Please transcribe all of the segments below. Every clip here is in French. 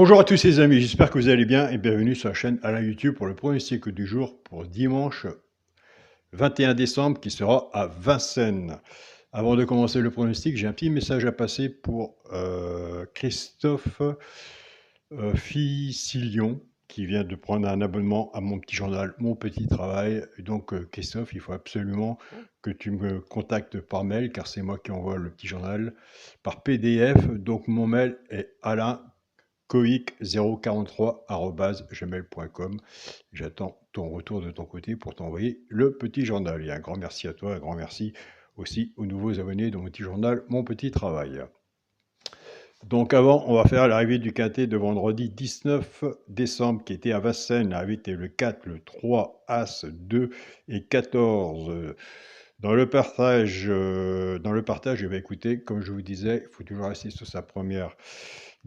Bonjour à tous les amis, j'espère que vous allez bien et bienvenue sur la chaîne Alain YouTube pour le pronostic du jour pour dimanche 21 décembre qui sera à Vincennes. Avant de commencer le pronostic, j'ai un petit message à passer pour Christophe Ficilion qui vient de prendre un abonnement à mon petit journal, Mon Petit Travail. Donc Christophe, il faut absolument que tu me contactes par mail car c'est moi qui envoie le petit journal par PDF. Donc mon mail est Alain coic043@gmail.com. J'attends ton retour de ton côté pour t'envoyer le petit journal. Et un grand merci à toi, un grand merci aussi aux nouveaux abonnés de mon petit journal, Mon Petit Travail. Donc avant, on va faire l'arrivée du quintet de vendredi 19 décembre qui était à Vincennes. L'arrivée était le 4, le 3, As, 2 et 14. Dans le partage, eh bien, écoutez, comme je vous disais, il faut toujours rester sur sa première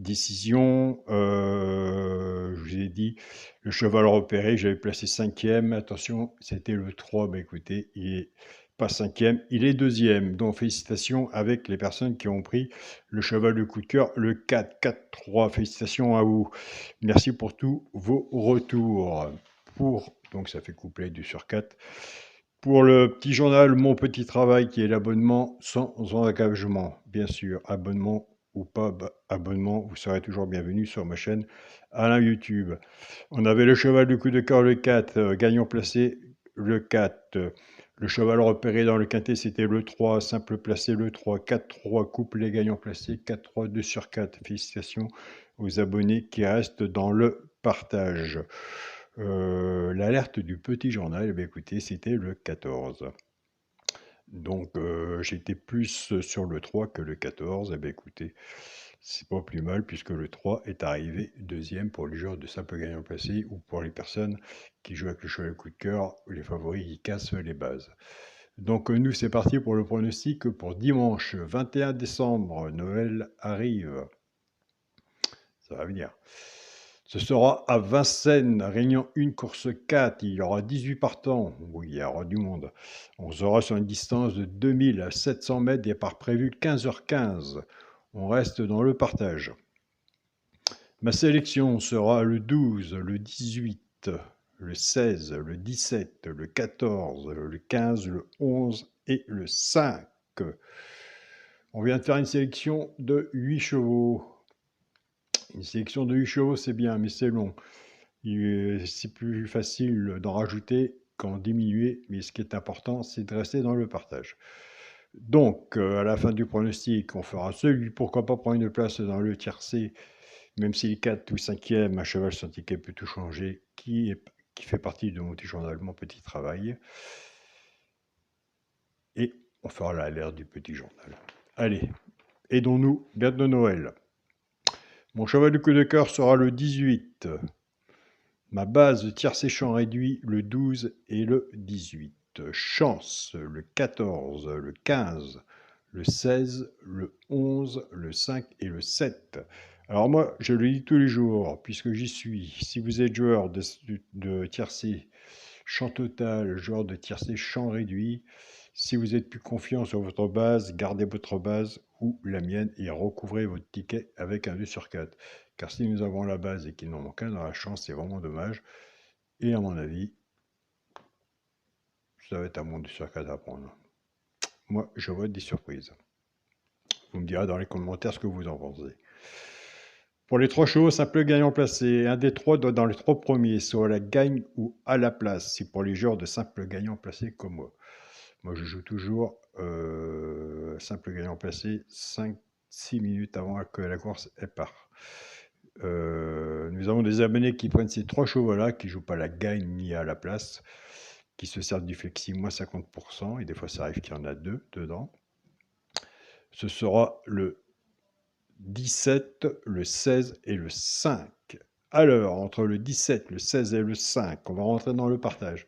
décision. Je vous ai dit, le cheval repéré, j'avais placé 5e. Attention, c'était le 3. Ben, écoutez, il est pas 5e, il est 2e. Donc félicitations avec les personnes qui ont pris le cheval de coup de cœur, le 4, 4, 3. Félicitations à vous. Merci pour tous vos retours. Donc ça fait couplet 2 sur 4. Pour le petit journal Mon Petit Travail, qui est l'abonnement sans engagement, bien sûr, abonnement ou pas abonnement, vous serez toujours bienvenue sur ma chaîne Alain YouTube. On avait le cheval du coup de cœur, le 4, gagnant placé, le 4. Le cheval repéré dans le quintet, c'était le 3, simple placé, le 3, 4-3, couplet gagnant placé, 4-3, 2 sur 4. Félicitations aux abonnés qui restent dans le partage. L'alerte du petit journal, eh bien, écoutez, c'était le 14. Donc j'étais plus sur le 3 que le 14. Eh bien, écoutez, c'est pas plus mal puisque le 3 est arrivé deuxième pour les joueurs de simple gagnant placé ou pour les personnes qui jouent avec le cheval coup de cœur, les favoris qui cassent les bases. Donc nous, c'est parti pour le pronostic pour dimanche 21 décembre. Noël arrive. Ça va venir. Ce sera à Vincennes, réunion 1, course 4. Il y aura 18 partants. Oui, il y aura du monde. On sera sur une distance de 2700 mètres, départ prévu 15h15. On reste dans le partage. Ma sélection sera le 12, le 18, le 16, le 17, le 14, le 15, le 11 et le 5. On vient de faire une sélection de 8 chevaux. Une sélection de 8 chevaux, c'est bien, mais c'est long. C'est plus facile d'en rajouter qu'en diminuer, mais ce qui est important, c'est de rester dans le partage. Donc, à la fin du pronostic, on fera celui, pourquoi pas prendre une place dans le tiercé, même si les 4 ou 5e, un cheval sans ticket peut tout changer, qui fait partie de mon petit journal, Mon Petit Travail. Et on fera l'alerte du petit journal. Allez, aidons-nous, bientôt Noël. Mon cheval de coup de cœur sera le 18. Ma base tiercé champ réduit le 12 et le 18. Chance le 14, le 15, le 16, le 11, le 5 et le 7. Alors moi, je le dis tous les jours, puisque j'y suis. Si vous êtes joueur de tiercé champ total, joueur de tiercé champ réduit, si vous êtes plus confiant sur votre base, gardez votre base ou la mienne et recouvrez votre ticket avec un 2 sur 4. Car si nous avons la base et qu'il n'en manque qu'un dans la chance, c'est vraiment dommage. Et à mon avis, ça va être un bon 2 sur 4 à prendre. Moi, je vois des surprises. Vous me direz dans les commentaires ce que vous en pensez. Pour les 3 chevaux, simple gagnant placé. Un des 3 dans les 3 premiers, soit à la gagne ou à la place. C'est pour les joueurs de simple gagnant placé comme moi. Moi, je joue toujours simple gagnant placé 5-6 minutes avant que la course part. Nous avons des abonnés qui prennent ces 3 chevaux-là, qui ne jouent pas à la gagne ni à la place, qui se servent du flexi moins 50%, et des fois ça arrive qu'il y en a 2 dedans. Ce sera le 17, le 16 et le 5. Alors, entre le 17, le 16 et le 5, on va rentrer dans le partage.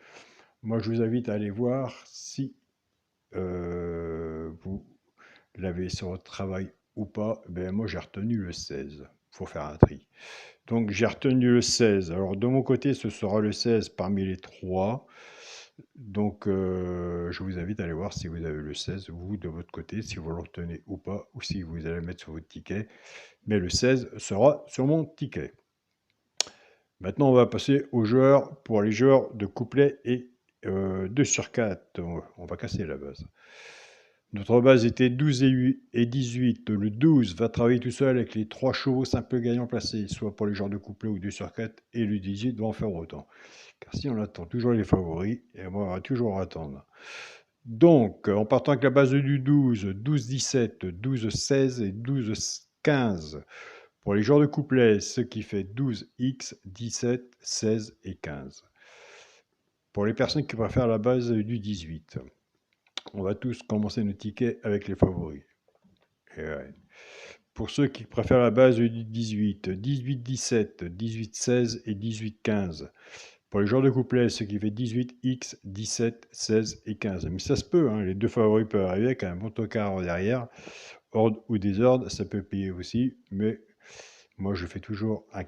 Moi, je vous invite à aller voir si vous l'avez sur votre travail ou pas. Ben, moi, j'ai retenu le 16. Il faut faire un tri. Donc, j'ai retenu le 16. Alors, de mon côté, ce sera le 16 parmi les 3. Donc, je vous invite à aller voir si vous avez le 16, vous, de votre côté, si vous le retenez ou pas, ou si vous allez le mettre sur votre ticket. Mais le 16 sera sur mon ticket. Maintenant, on va passer aux joueurs, pour les joueurs de couplet et 2 sur 4. On va casser la base. Notre base était 12 et 18. Le 12 va travailler tout seul avec les 3 chevaux simples gagnants placés, soit pour les joueurs de couplet ou 2 sur 4, et le 18 va en faire autant. Car si on attend toujours les favoris, et on va toujours attendre. Donc, en partant avec la base du 12, 12-17, 12-16 et 12-15. Pour les joueurs de couplet, ce qui fait 12x, 17, 16 et 15. Pour les personnes qui préfèrent la base du 18, on va tous commencer nos tickets avec les favoris. Et ouais. Pour ceux qui préfèrent la base du 18, 18-17, 18-16 et 18-15. Pour les joueurs de couplet, ce qui fait 18x, 17, 16 et 15. Mais ça se peut, hein, les deux favoris peuvent arriver avec un bon tocard derrière. Ordre ou désordre, ça peut payer aussi. Mais moi, je fais toujours un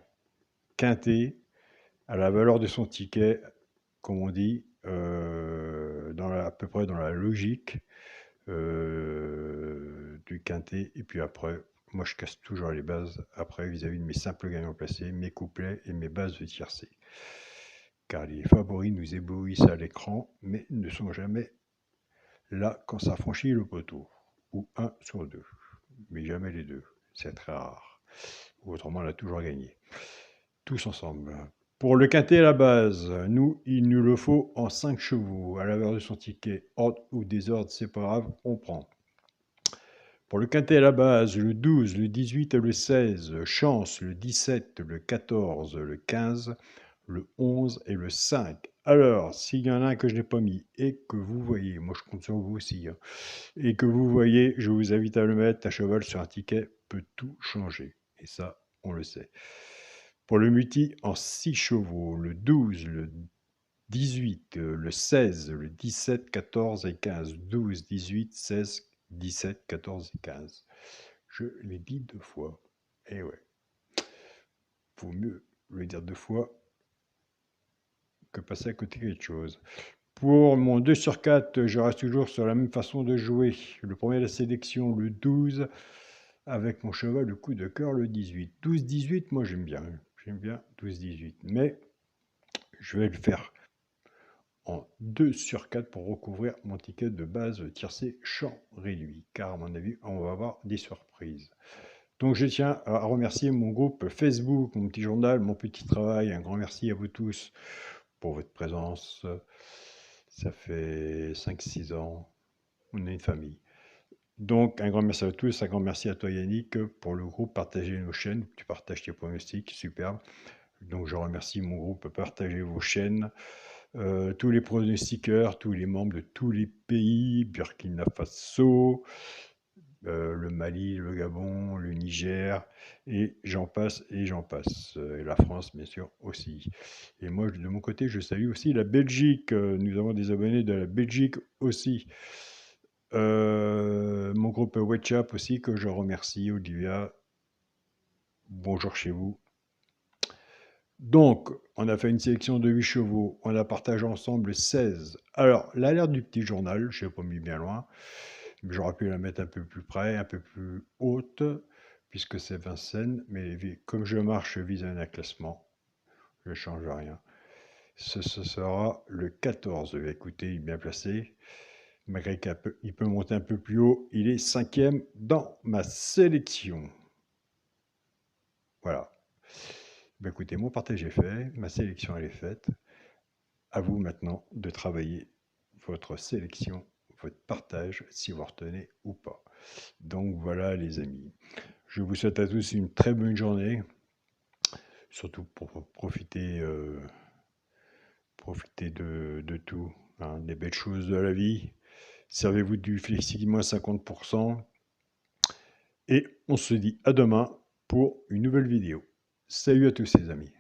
quintet à la valeur de son ticket, comme on dit, à peu près dans la logique du quintet. Et puis après, moi, je casse toujours les bases après vis-à-vis de mes simples gagnants placés, mes couplets et mes bases de tiercé. Car les favoris nous éblouissent à l'écran, mais ne sont jamais là quand ça franchit le poteau. Ou 1 sur 2. Mais jamais les deux. C'est très rare. Ou autrement, on a toujours gagné. Tous ensemble. Pour le quintet à la base, il nous le faut en 5 chevaux. À la valeur de son ticket, ordre ou désordre, c'est pas grave, on prend. Pour le quintet à la base, le 12, le 18 et le 16, chance, le 17, le 14, le 15, le 11 et le 5. Alors, s'il y en a un que je n'ai pas mis et que vous voyez, moi je compte sur vous aussi, hein, et que vous voyez, je vous invite à le mettre. À cheval sur un ticket peut tout changer. Et ça, on le sait. Pour le multi en 6 chevaux, le 12, le 18, le 16, le 17, 14 et 15. 12, 18, 16, 17, 14 et 15. Je l'ai dit 2 fois. Et ouais. Vaut mieux le dire 2 fois que passer à côté de quelque chose. Pour mon 2 sur 4, je reste toujours sur la même façon de jouer. Le premier de la sélection, le 12, avec mon cheval, le coup de cœur, le 18. 12-18, moi j'aime bien. J'aime bien 12-18. Mais je vais le faire en 2 sur 4 pour recouvrir mon ticket de base tiercé champ réduit. Car à mon avis, on va avoir des surprises. Donc je tiens à remercier mon groupe Facebook, mon petit journal, mon petit travail. Un grand merci à vous tous pour votre présence. Ça fait 5-6 ans. On est une famille. Donc, un grand merci à tous, un grand merci à toi Yannick pour le groupe Partager nos chaînes. Tu partages tes pronostics, superbe. Donc, je remercie mon groupe Partager vos chaînes, tous les pronostiqueurs, tous les membres de tous les pays, Burkina Faso, le Mali, le Gabon, le Niger, et j'en passe et j'en passe. Et la France, bien sûr, aussi. Et moi, de mon côté, je salue aussi la Belgique. Nous avons des abonnés de la Belgique aussi. Mon groupe WhatsApp aussi, que je remercie, Olivia. Bonjour chez vous. Donc, on a fait une sélection de 8 chevaux. On a partagé ensemble 16. Alors, l'alerte du petit journal, je n'ai pas mis bien loin. J'aurais pu la mettre un peu plus près, un peu plus haute, puisque c'est Vincennes. Mais comme je marche vis-à-vis d'un classement, je ne change rien. Ce sera le 14. Écoutez, il est bien placé. Malgré qu'il peut monter un peu plus haut, il est 5e dans ma sélection. Voilà. Ben écoutez, mon partage est fait, ma sélection elle est faite. À vous maintenant de travailler votre sélection, votre partage, si vous retenez ou pas. Donc voilà les amis. Je vous souhaite à tous une très bonne journée. Surtout pour profiter, de tout, hein, des belles choses de la vie. Servez-vous du Flexi-moins 50%. Et on se dit à demain pour une nouvelle vidéo. Salut à tous les amis.